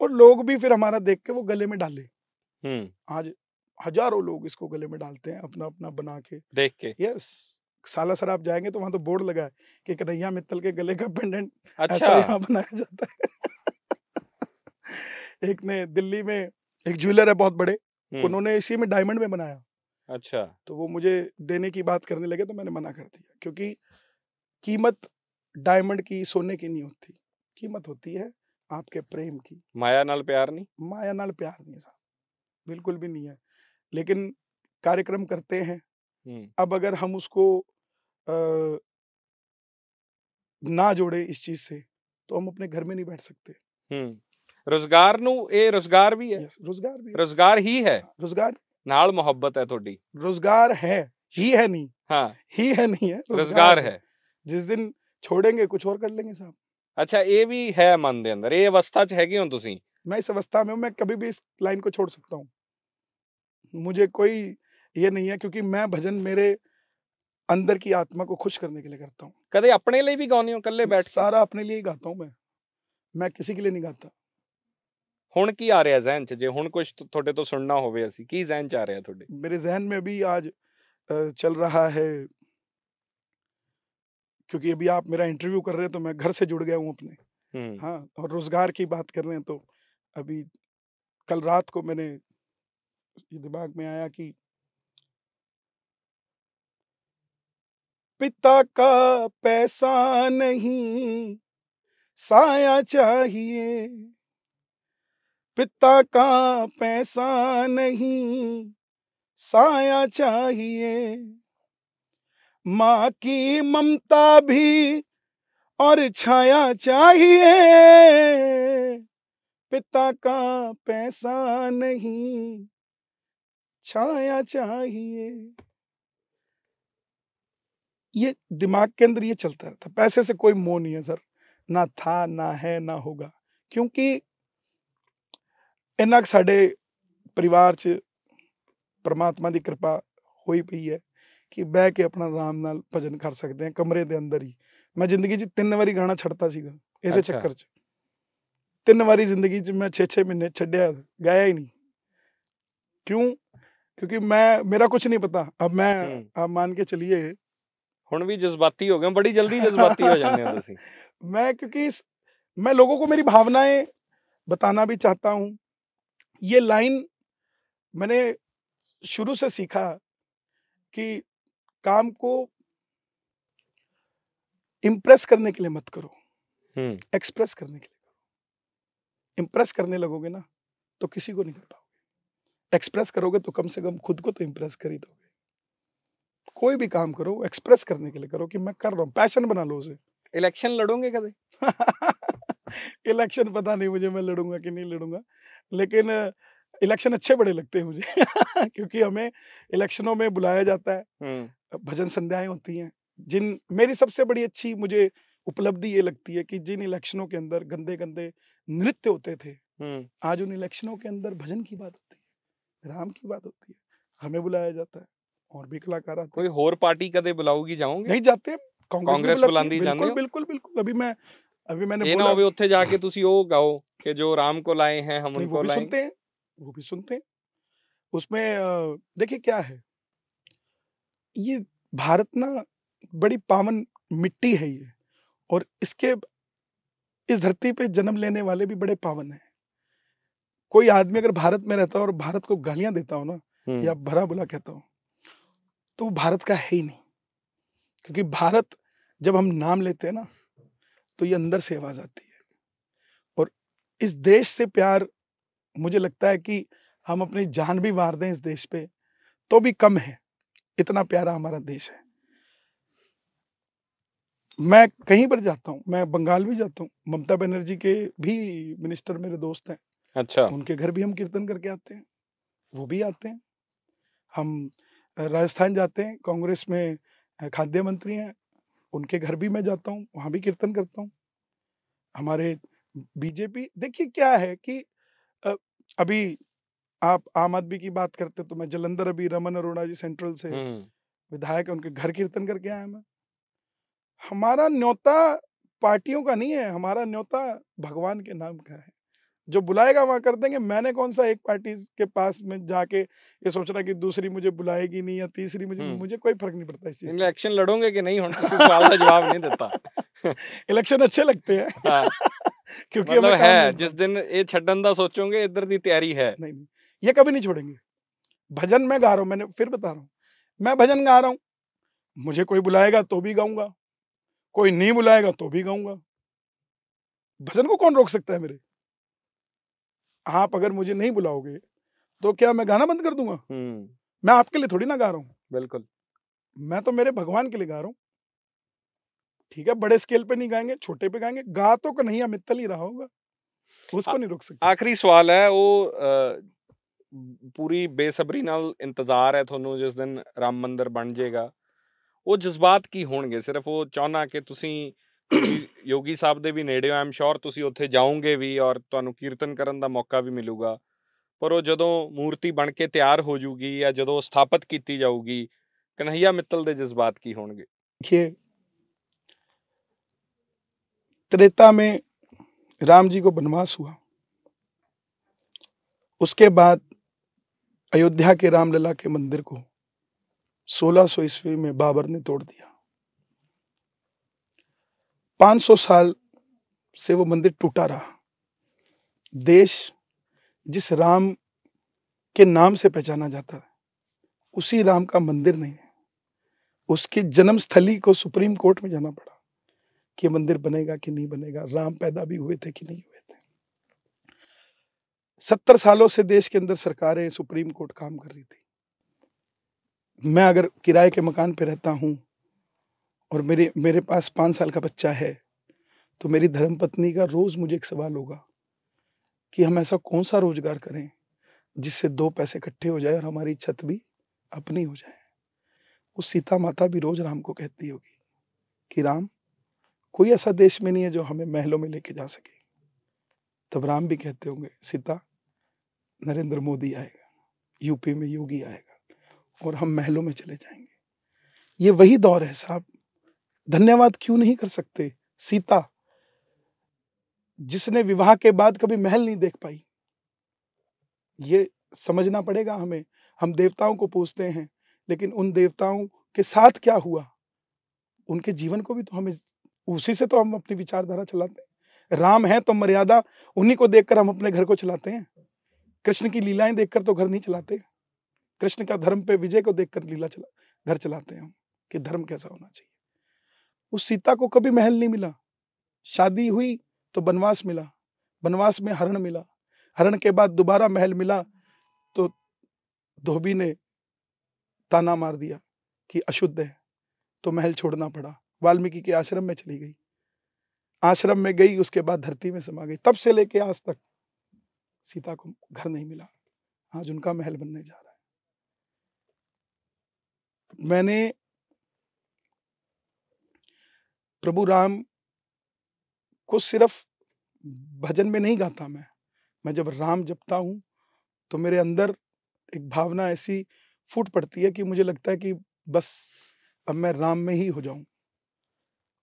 और लोग भी फिर हमारा देख के वो गले में डाले। आज हजारों लोग इसको गले में डालते हैं अपना बना के देख के। यस, सालासर आप जाएंगे तो वहां तो बोर्ड लगा है कि कन्हैया मित्तल के गले का पेंडेंट अच्छा। ऐसा यहाँ बनाया जाता है। एक ने दिल्ली में एक ज्वेलर है बहुत बड़े, उन्होंने इसी में डायमंड में बनाया। अच्छा। तो वो मुझे देने की बात करने लगे तो मैंने मना कर दिया, क्योंकि कीमत डायमंड की, सोने की नहीं होती। कीमत होती है आपके प्रेम की। माया नाल प्यार नहीं। माया नाल प्यार नहीं है साहब, बिल्कुल भी नहीं है। लेकिन कार्यक्रम करते हैं, अब अगर हम उसको ना जोड़े इस चीज से तो हम अपने घर में नहीं बैठ सकते। ਰੁਜ਼ਗਾਰ ਨੂੰ, ਇਹ ਰੁਜ਼ਗਾਰ ਵੀ ਹੈ। यस, रोजगार भी है। ਰੁਜ਼ਗਾਰ ਹੀ ਹੈ, रोजगार ਨਾਲ ਮੁਹੱਬਤ ਹੈ ਤੁਹਾਡੀ। रोजगार है, ही है नहीं, हाँ, ही है नहीं है, ਰੁਜ਼ਗਾਰ ਹੈ। जिस दिन छोड़ेंगे कुछ और कर लेंगे साहब। ਅੱਛਾ, ਇਹ ਵੀ ਹੈ ਮਨ ਦੇ ਅੰਦਰ, ਇਹ ਅਵਸਥਾ 'ਚ ਹੈਗੇ ਹੋ ਤੁਸੀਂ। मैं इस अवस्था में हूं, मैं कभी भी इस लाइन को छोड़ सकता हूँ। मुझे कोई ये नहीं है, क्योंकि मैं भजन मेरे अंदर की आत्मा को खुश करने के लिए करता हूँ। ਕਦੇ ਆਪਣੇ ਲਈ ਵੀ ਗਾਉਂਦੇ ਹੋ ਇਕੱਲੇ ਬੈਠ ਕੇ? सारा अपने लिए ही गाता हूँ मैं किसी के लिए नहीं गाता। ਹੁਣ ਕੀ ਆ ਰਿਹਾ ਜ਼ਹਿਨ 'ਚ? ਜੇ ਹੁਣ ਕੁਝ ਤੁਹਾਡੇ ਤੋਂ ਸੁਣਨਾ ਹੋਵੇ ਅਸੀਂ, ਕੀ ਜ਼ਹਿਨ 'ਚ ਆ ਰਿਹਾ ਤੁਹਾਡੇ? मेरे जहन में अभी आज चल रहा है, क्योंकि अभी आप मेरा इंटरव्यू कर रहे हैं तो मैं घर से जुड़ गया हूँ अपने। हाँ, और रोजगार की बात कर रहे हैं तो अभी कल रात को मैंने ये दिमाग में आया कि पिता का पैसा नहीं साया चाहिए, पिता का पैसा नहीं साया चाहिए, माँ की ममता भी और छाया चाहिए, पिता का पैसा नहीं छाया चाहिए। ये दिमाग के अंदर ये चलता रहता। पैसे से कोई मोह नहीं है सर, ना था, ना है, ना होगा, क्योंकि इन्ना साडे परिवार च परमात्मा की कृपा हुई पई है कि बह के अपना आराम नाल भजन कर सकते हैं कमरे दे अंदर ही। मैं जिंदगी च 3 वारी गाना छड़ता सीगा इसे अच्छा। चक्कर च 3 वारी जिंदगी च मैं 6-6 महीने छड्या, गाया ही नहीं। क्यों? क्योंकि मेरा कुछ नहीं पता। अब मैं आप मान के चलिए, ਹੁਣ ਵੀ ਜਜ਼ਬਾਤੀ ਹੋ ਗਏ, ਬੜੀ ਜਲਦੀ ਜਜ਼ਬਾਤੀ ਹੋ ਜਾਂਦੇ ਹੋ ਤੁਸੀਂ। क्योंकि मैं लोगों को मेरी भावनाएं बताना भी चाहता हूँ। ये लाइन मैंने शुरू से सीखा कि काम को इम्प्रेस करने के लिए मत करो, एक्सप्रेस करने के लिए करो। इम्प्रेस करने लगोगे ना तो किसी को नहीं कर पाओगे। एक्सप्रेस करोगे तो कम से कम खुद को तो इम्प्रेस कर ही दोगे। कोई भी काम करो एक्सप्रेस करने के लिए करो कि मैं कर रहा हूँ, पैशन बना लो उसे। इलेक्शन लड़ोगे कदे? इलेक्शन पता नहीं मुझे, मैं लड़ूंगा कि नहीं लड़ूंगा, लेकिन इलेक्शन अच्छे बड़े लगते हैं मुझे क्योंकि हमें इलेक्शनों में बुलाया जाता है, भजन संध्याएं होती हैं। मेरी सबसे बड़ी अच्छी मुझे उपलब्धि ये लगती है कि जिन इलेक्शनों के अंदर गंदे गंदे नृत्य होते थे, आज उन इलेक्शनों के अंदर भजन की बात होती है, राम की बात होती है, हमें बुलाया जाता है और भी कलाकार आते हैं। कोई होर पार्टी कदे बुलाऊगी, जाओगे? नहीं जाते, कांग्रेस बुलांदी जांदे हो? बिल्कुल बिल्कुल। अभी मैं अभी मैंने ਇਹ ਨਾ बोला ਹੋਵੇ ਉੱਥੇ ਜਾ ਕੇ ਤੁਸੀਂ ਉਹ ਗਾਓ ਕਿ ਜੋ राम को लाए हैं हम नहीं, वो उनको भी लाएंगे। सुनते हैं, वो भी सुनते हैं। उसमें देखिए क्या है, ये भारत ना बड़ी पावन मिट्टी है ये, और इसके इस धरती पे जन्म लेने वाले भी बड़े पावन हैं। कोई आदमी अगर भारत में रहता हो और भारत को गालियां देता हो ना, या भला बुरा कहता हो, तो वो भारत का है ही नहीं। क्योंकि भारत जब हम नाम लेते हैं ना, तो ये अंदर से आवाज आती है। और इस देश से प्यार, मुझे लगता है कि हम अपनी जान भी वार दें इस देश पे तो भी कम है, इतना प्यारा हमारा देश है। मैं कहीं पर जाता हूँ, मैं बंगाल भी जाता हूँ, ममता बनर्जी के भी मिनिस्टर मेरे दोस्त हैं, अच्छा, उनके घर भी हम कीर्तन करके आते हैं, वो भी आते हैं। हम राजस्थान जाते हैं, कांग्रेस में खाद्य मंत्री हैं, उनके घर भी मैं जाता हूँ, वहाँ भी कीर्तन करता हूँ। हमारे बीजेपी, देखिए क्या है कि अभी आप आम आदमी की बात करते तो मैं जलंधर अभी रमन अरोड़ा जी सेंट्रल से विधायक है, उनके घर कीर्तन करके आया मैं। हमारा न्योता पार्टियों का नहीं है, हमारा न्योता भगवान के नाम का है। जो बुलाएगा वहां कर देंगे। मैंने कौन सा एक पार्टी के पास में जाके ये सोचना कि दूसरी मुझे बुलाएगी नहीं या तीसरी मुझे कोई फर्क नहीं पड़ता इस चीज से। इलेक्शन लड़ोगे कि नहीं, किसी सवाल का जवाब नहीं देता। इलेक्शन अच्छे लगते हैं। हाँ। क्योंकि मतलब हमें काम है मिलता जिस दिन ये छड्डन दा सोचोगे इधर दी तैयारी है। नहीं, ये कभी नहीं छोड़ेंगे। भजन मैं गा रहा हूँ, मैंने फिर बता रहा हूँ, मैं भजन गा रहा हूँ, मुझे कोई बुलाएगा तो भी गाऊंगा, कोई नहीं बुलाएगा तो भी गाऊंगा। भजन को कौन रोक सकता है मेरे? आप अगर मुझे नहीं बुलाओगे तो क्या मैं गाना बंद कर दूंगा? मैं आपके लिए थोड़ी ना गा रहा हूँ। बिल्कुल, मैं तो मेरे भगवान के लिए गा रहा हूँ। ठीक है, बड़े स्केल पे नहीं गाएंगे, छोटे पे गाएंगे। गा तो कन्हैया मित्तल ही रहा होगा, उसको नहीं रोक सकते। आखिरी सवाल है वो पूरी बेसब्री नाल इंतजार है ਤੁਹਾਨੂੰ जिस दिन राम मंदिर बन जाएगा, वो जज्बात की होणगे? सिर्फ वो चाहना कि ਤੁਸੀਂ क्योंकि योगी साहब ਦੇ ਵੀ ਨੇੜੇ ਹੋ, ਆਮ ਸ਼ੋਰ ਤੁਸੀਂ ਉੱਥੇ ਜਾਓਗੇ ਵੀ ਔਰ ਤੁਹਾਨੂੰ ਕੀਰਤਨ ਕਰਨ ਦਾ ਮੌਕਾ ਵੀ ਮਿਲੂਗਾ, ਪਰ ਉਹ ਜਦੋਂ ਮੂਰਤੀ ਬਣ ਕੇ ਤਿਆਰ ਹੋ ਜੂਗੀ ਜਾਂ ਜਦੋਂ ਸਥਾਪਿਤ ਕੀਤੀ ਜਾਊਗੀ, ਕਨਹਈਆ ਮਿੱਤਲ ਦੇ ਜਜ਼ਬਾਤ ਕੀ ਹੋਣਗੇ? देखिए, त्रेता में राम जी को वनवास हुआ, उसके बाद अयोध्या के रामलला के मंदिर को 1600 ईस्वी में बाबर ने तोड़ दिया। 500 साल से वो मंदिर टूटा रहा। देश जिस राम के नाम से पहचाना जाता है, उसी राम का मंदिर नहीं है। उसकी जन्मस्थली को सुप्रीम कोर्ट में जाना पड़ा कि मंदिर बनेगा कि नहीं बनेगा, राम पैदा भी हुए थे कि नहीं हुए थे। 70 सालों से देश के अंदर सरकारें, सुप्रीम कोर्ट काम कर रही थी। मैं अगर किराए के मकान पे रहता हूं और मेरे पास 5 साल का बच्चा है, तो मेरी धर्मपत्नी का रोज मुझे एक सवाल होगा कि हम ऐसा कौन सा रोजगार करें जिससे 2 पैसे इकट्ठे हो जाए और हमारी छत भी अपनी हो जाए। उस सीता माता भी रोज राम को कहती होगी कि राम, कोई ऐसा देश में नहीं है जो हमें महलों में लेके जा सके। तब राम भी कहते होंगे, सीता, नरेंद्र मोदी आएगा, यूपी में योगी आएगा और हम महलों में चले जाएंगे। ये वही दौर है साहब। धन्यवाद क्यों नहीं कर सकते? सीता जिसने विवाह के बाद कभी महल नहीं देख पाई, ये समझना पड़ेगा हमें। हम देवताओं को पूजते हैं, लेकिन उन देवताओं के साथ क्या हुआ, उनके जीवन को भी तो हमें, उसी से तो हम अपनी विचारधारा चलाते हैं। राम है तो मर्यादा उन्हीं को देखकर हम अपने घर को चलाते हैं। कृष्ण की लीलाएं देखकर तो घर नहीं चलाते। कृष्ण का धर्म पे विजय को देखकर घर चलाते हैं हम कि धर्म कैसा होना चाहिए। उस सीता को कभी महल नहीं मिला। शादी हुई तो वनवास मिला, वनवास में हरण मिला, हरण के बाद दोबारा महल मिला तो धोबी ने ताना मार दिया कि अशुद्ध है, तो महल छोड़ना पड़ा। वाल्मीकि के आश्रम में चली गई, आश्रम में गई, उसके बाद धरती में समा गई। तब से लेके आज तक सीता को घर नहीं मिला। आज उनका महल बनने जा रहा है। मैंने प्रभु राम को सिर्फ भजन में नहीं गाता। मैं जब राम जपता हूं तो मेरे अंदर एक भावना ऐसी फूट पड़ती है कि मुझे लगता है कि बस अब मैं राम में ही हो जाऊं।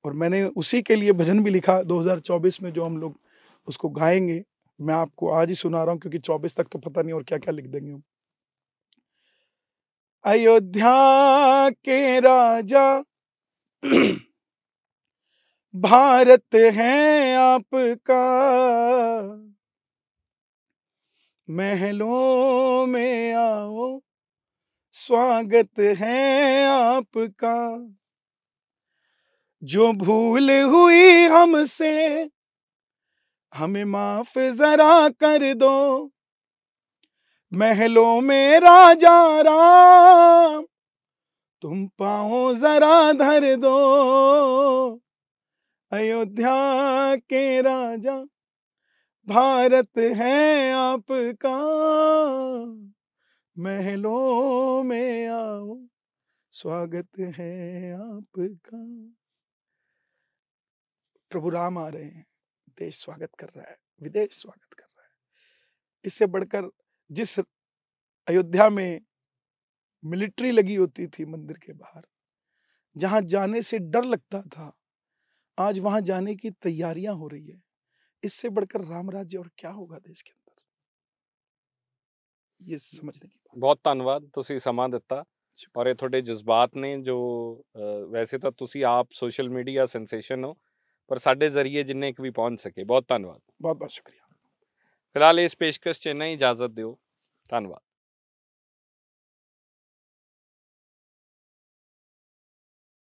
और मैंने उसी के लिए भजन भी लिखा 2024 में, जो हम लोग उसको गाएंगे। मैं आपको आज ही सुना रहा हूँ, क्योंकि 24 तक तो पता नहीं और क्या क्या लिख देंगे हम। अयोध्या के राजा भारत है आपका, महलों में आओ स्वागत है आपका। जो भूल हुई हमसे हमें माफ जरा कर दो, महलों में राजा राम तुम पाओ जरा धर दो। अयोध्या के राजा भारत है आपका, महलों में आओ स्वागत है आपका। प्रभु राम आ रहे हैं, देश स्वागत कर रहा है, विदेश स्वागत कर रहा है। इससे बढ़कर जिस अयोध्या में मिलिट्री लगी होती थी मंदिर के बाहर, जहां जाने से डर लगता था, आज वहां जाने की तैयारियां हो रही है। इससे बढ़कर राम राज्य और क्या होगा देश के अंदर, ये समझने की बात। बहुत ਧੰਨਵਾਦ, ਤੁਸੀਂ ਸਮਾਂ ਦਿੱਤਾ ਔਰ ਇਹ ਤੁਹਾਡੇ ਜਜ਼ਬਾਤ ਨੇ ਜੋ ਵੈਸੇ ਤਾਂ ਤੁਸੀਂ ਆਪ ਸੋਸ਼ਲ ਮੀਡੀਆ ਸੈਂਸੇਸ਼ਨ ਹੋ, ਪਰ ਸਾਡੇ ਜ਼ਰੀਏ ਜਿੰਨੇ ਕੁ ਵੀ ਪਹੁੰਚ ਸਕੇ। ਬਹੁਤ ਧੰਨਵਾਦ। बहुत बहुत शुक्रिया। ਫਿਲਹਾਲ ਇਸ ਪੇਸ਼ਕਸ਼ 'ਚ ਇੰਨਾ ਹੀ, ਇਜਾਜ਼ਤ ਦਿਓ। ਧੰਨਵਾਦ।